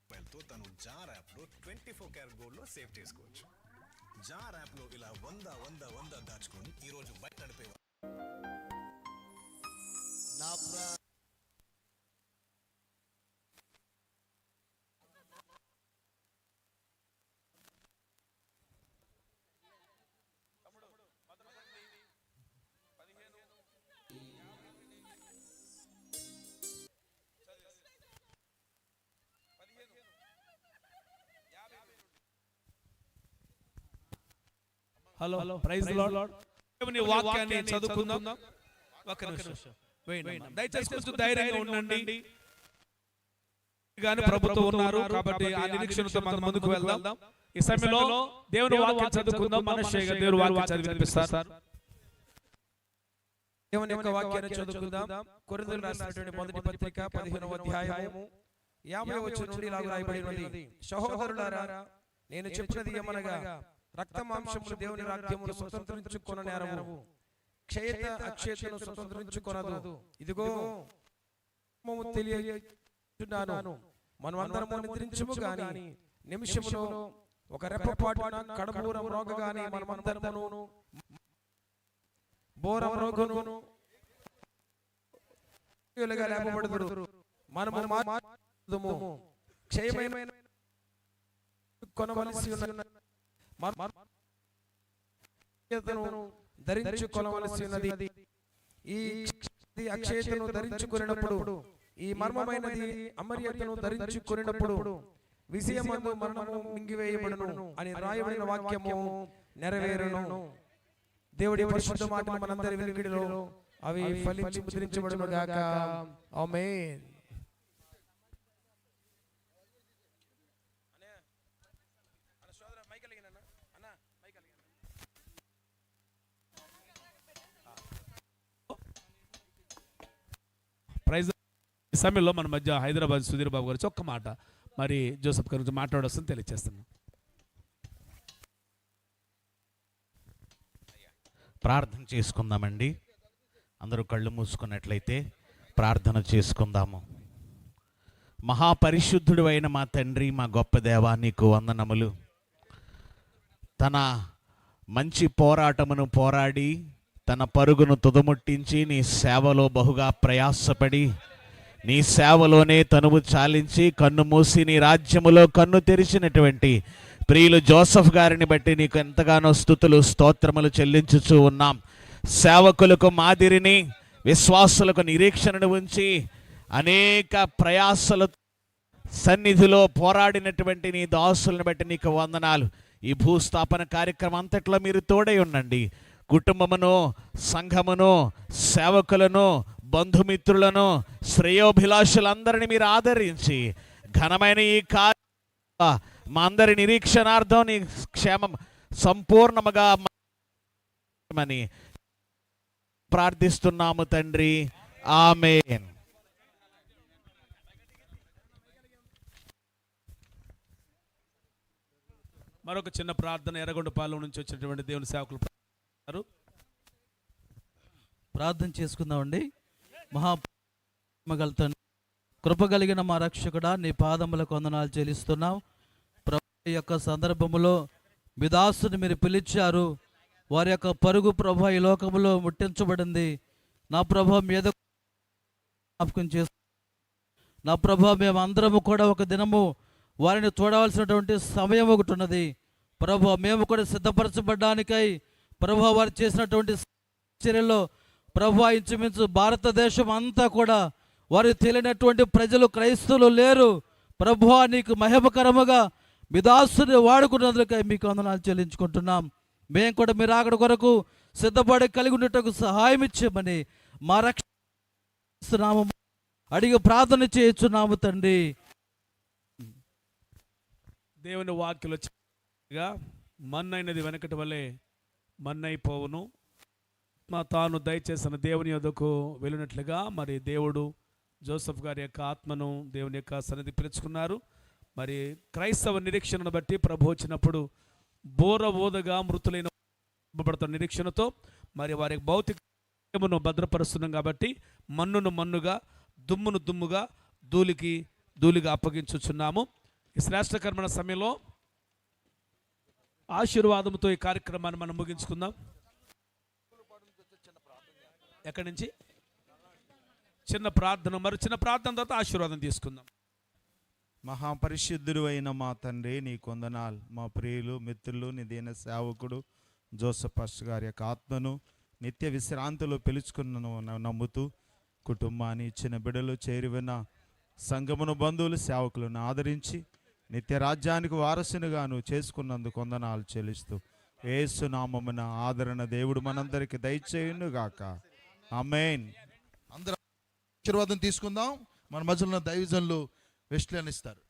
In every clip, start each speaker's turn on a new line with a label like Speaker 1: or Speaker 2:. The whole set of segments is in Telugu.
Speaker 1: రూపాయలతో తను జార్ యాప్లో 24 క్యారెట్ గోల్డ్లో సేవ్ చేసుకోవచ్చు. జార్ యాప్లో ఇలా 100 దాచుకొని ఈరోజు బయట నడిపేవారు.
Speaker 2: Hello, praise the lord. దేవుని వాక్యాన్ని చదువుకుందాం. ఒక నిమిషం వేయండి. దయచేసి కొంచెం ధైర్యంగా ఉండండి. గాని ప్రభుత్వం ఉన్నారు కాబట్టి ఆ నిరీక్షణతో మనం ముందుకు వెళ్దాం. ఈ సమయంలో దేవుని వాక్యం చదువుకుందాం. మనషేగా దేవుని వాక్యం చదివి వినిపిస్తారు.
Speaker 3: దేవుని యొక్క వాక్యాన్ని చదువుకుందాం. కొరింథీయులకు రాసినటువంటి మొదటి పత్రిక 15వ అధ్యాయము 50వ వచనం నుండి ఇలా రాయబడినది. సహోదరులారా, నేను చెప్పినది ఏమనగా, రక్త మాంసములు దేవుని రాజ్యమును స్వతంత్రించుకొననేరవు, క్షయత అక్షయతను స్వతంత్రించుకొనదు. ఇదిగో తెలియచున్నాను, మనమందరము నిద్రించుము గాని నిమిషములో ఒక రెప్పపాటున కడబూర మ్రోగగానే మనమందరమును బోర మ్రోగును లేపబడుదురు. మనము క్షయమైన కొనవలసి ధరించుకొనవలసి ఉన్నది. ఈ అక్షయతను ధరించుకున్నప్పుడు, ఈ మర్మమైనది అమర్యతను ధరించుకున్నప్పుడు విషయమందు మరణము మింగివేయబడును అని రాయబడిన వాక్యము నెరవేరును. దేవుడి పరిశుద్ధ మాటలు మనందరి వినికిడిలో అవి ఫలించి ముద్రించబడును గాక. ఆమేన్.
Speaker 2: ప్రైజ్. ఈ సమయంలో మన మధ్య హైదరాబాద్ సుధీర్ బాబు గారు ఒక్క మాట మరి జోసెఫ్ గారి గురించి మాట్లాడొస్తుందని తెలియజేస్తున్నాం.
Speaker 4: ప్రార్థన చేసుకుందామండి. అందరూ కళ్ళు మూసుకున్నట్లయితే ప్రార్థన చేసుకుందాము. మహాపరిశుద్ధుడు అయిన మా తండ్రి, మా గొప్ప దేవా, నీకు వందనములు. తన మంచి పోరాటమును పోరాడి తన పరుగును తుదముట్టించి నీ సేవలో బహుగా ప్రయాసపడి నీ సేవలోనే తనువు చాలించి కన్ను మూసి నీ రాజ్యములో కన్ను తెరిచినటువంటి ప్రియులు జోసెఫ్ గారిని బట్టి నీకు ఎంతగానో స్తుతులు స్తోత్రములు చెల్లించుచూ ఉన్నాం. సేవకులకు మాదిరిని, విశ్వాసులకు నిరీక్షణను ఉంచి అనేక ప్రయాసల సన్నిధిలో పోరాడినటువంటి నీ దాసులను బట్టి నీకు వందనాలు. ఈ భూస్థాపన కార్యక్రమం అంతట్లో మీరు తోడై ఉండండి. కుటుంబమును, సంఘమును, సేవకులను, బంధుమిత్రులను, శ్రేయోభిలాషులందరినీ మీరు ఆదరించి ఘనమైన ఈ మా అందరి నిరీక్షణార్థం నీ క్షేమం సంపూర్ణముగా అని ప్రార్థిస్తున్నాము తండ్రి. ఆమేన్.
Speaker 2: మరొక చిన్న ప్రార్థన. ఎర్రగొండపాలెం నుంచి వచ్చినటువంటి దేవుని సేవకులు
Speaker 5: ప్రార్థన చేసుకుందామండి. మహాగల తండ్రి, కృప కలిగిన మా రక్షకుడా, నీ పాదములకు వందనాలు చెల్లిస్తున్నాం. ప్రభు యొక్క సందర్భములో మీ దాసుని మీరు పిలిచారు. వారి యొక్క పరుగు ప్రభు ఈ లోకములో ముట్టించబడింది. నా ప్రభు మీద జ్ఞాపకం చేస్తూ, నా ప్రభు మేమందరము కూడా ఒక దినము వారిని చూడవలసినటువంటి సమయం ఒకటి ఉన్నది. ప్రభు మేము కూడా సిద్ధపరచబడ్డానికై ప్రభు వారు చేసినటువంటి చర్యల్లో ప్రభు ఇంచుమించు భారతదేశం అంతా కూడా వారికి తెలియనటువంటి ప్రజలు క్రైస్తవులు లేరు. ప్రభు నీకు మహిమకరముగా మీ దాసుని వాడుకున్నందుకై మీకు వందనాలు చెల్లించుకుంటున్నాం. మేము కూడా మీరు అక్కడ కొరకు సిద్ధపడి కలిగి ఉండేటకు సహాయం ఇచ్చామని మా రక్షణాము అడిగి ప్రార్థన చేయుచున్నాము తండ్రి.
Speaker 2: దేవుని వాక్యలో మన్నైనది వెనకటి వల్లే మన్నైపోవును. తాను దయచేసిన దేవుని యొద్దకు వెళ్ళినట్లుగా మరి దేవుడు జోసెఫ్ గారి యొక్క ఆత్మను దేవుని యొక్క సన్నిధి పిలుచుకున్నారు. మరి క్రైస్తవ నిరీక్షణను బట్టి ప్రభు వచ్చినప్పుడు బోర ఓదగా మృతులైన పడుతున్న నిరీక్షణతో మరి వారి భౌతికమును భద్రపరుస్తున్నాం కాబట్టి మన్నును మన్నుగా, దుమ్మును దుమ్ముగా, ధూళిగా అప్పగించుచున్నాము. ఈ శ్రేష్టకరమైన సమయంలో ఆశీర్వాదంతో ఈ కార్యక్రమాన్ని మనం ముగించుకుందాం. ఎక్కడి నుంచి చిన్న ప్రార్థన, మరి చిన్న ప్రార్థన తర్వాత ఆశీర్వాదం తీసుకుందాం.
Speaker 6: మహాపరిశుద్ధుడు అయిన మా తండ్రి, నీ కొందనాలు. మా ప్రియులు, మిత్రులు, నీ దీన సేవకుడు జోసఫ్ పాస్టర్ గారి యొక్క ఆత్మను నిత్య విశ్రాంతిలో పిలుచుకున్నాను నమ్ముతూ కుటుంబాన్ని ఇచ్చిన బిడ్డలు చేరివిన సంఘమును, బంధువులు, సేవకులను ఆదరించి నిత్య రాజ్యానికి వారసునిగాను చేసుకున్నందుకు కొందనాలు చెల్లిస్తూ యేసు నామమున ఆదరణ దేవుడు మనందరికి దయచేయును గాక. ఆమేన్.
Speaker 7: అందరం ఆశీర్వాదం తీసుకుందాం. మన మధ్యలో దైవజనులు వెస్ట్లన్ ఇస్తారు.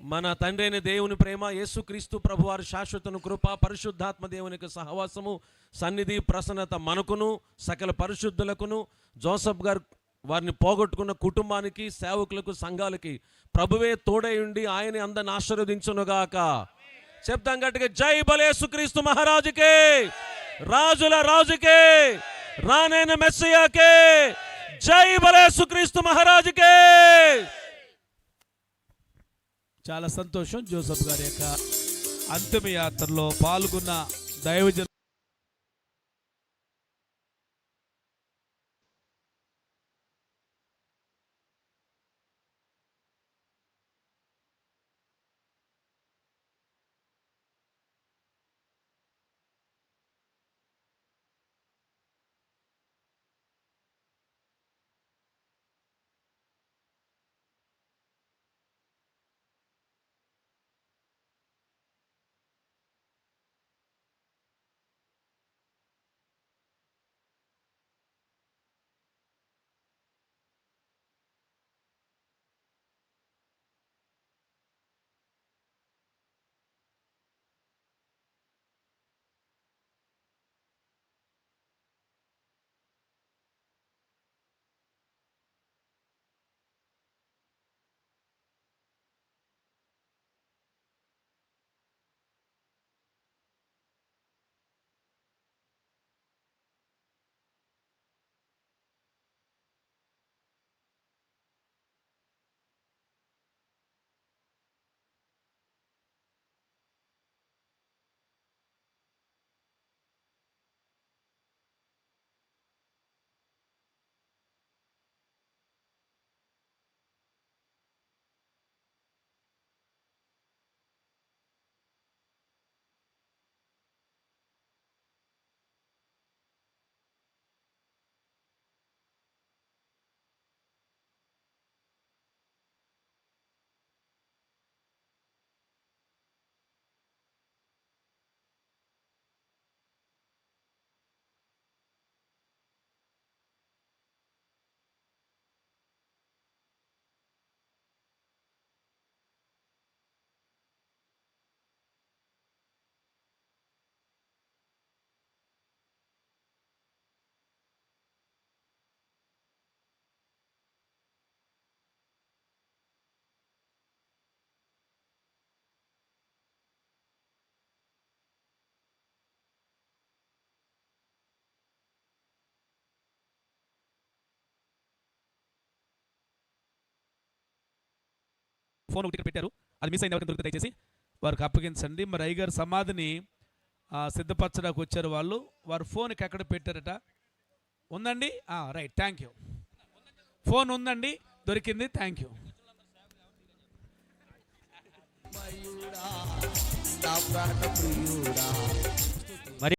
Speaker 3: మన తండ్రి అయిన దేవుని ప్రేమ, యేసుక్రీస్తు ప్రభువారి శాశ్వతను కృప, పరిశుద్ధాత్మ దేవునికి సహవాసము, సన్నిధి, ప్రసన్నత మనకును సకల పరిశుద్ధులకును, జోసఫ్ గారు వారిని పోగొట్టుకున్న కుటుంబానికి, సేవకులకు, సంఘాలకి ప్రభువే తోడై ఉండి ఆయన అందరిని ఆశీర్వదించునుగాక. చెప్తాం గట్టిగా, జై బల యేసుక్రీస్తు మహారాజుకే, రాజుల రాజుకే, రానైన మెస్సియాకే, జై బల యేసుక్రీస్తు మహారాజుకే.
Speaker 2: చాలా సంతోషం. జోసఫ్ గారి యొక్క అంతిమ యాత్రలో పాల్గొన్న దైవజన ఫోన్ ఒకటి పెట్టారు, అది మిస్ అయింది. ఎవరికి దొరికితే దయచేసి వారికి అప్పగించండి. మరి అయ్యగారు సమాధిని సిద్ధపరచడానికి వచ్చారు వాళ్ళు. వారు ఫోన్కి ఎక్కడ పెట్టారట? ఉందండి, రైట్, థ్యాంక్ యూ. ఫోన్ ఉందండి, దొరికింది, థ్యాంక్ యూ.
Speaker 5: నా ప్రాణ ప్రియుడా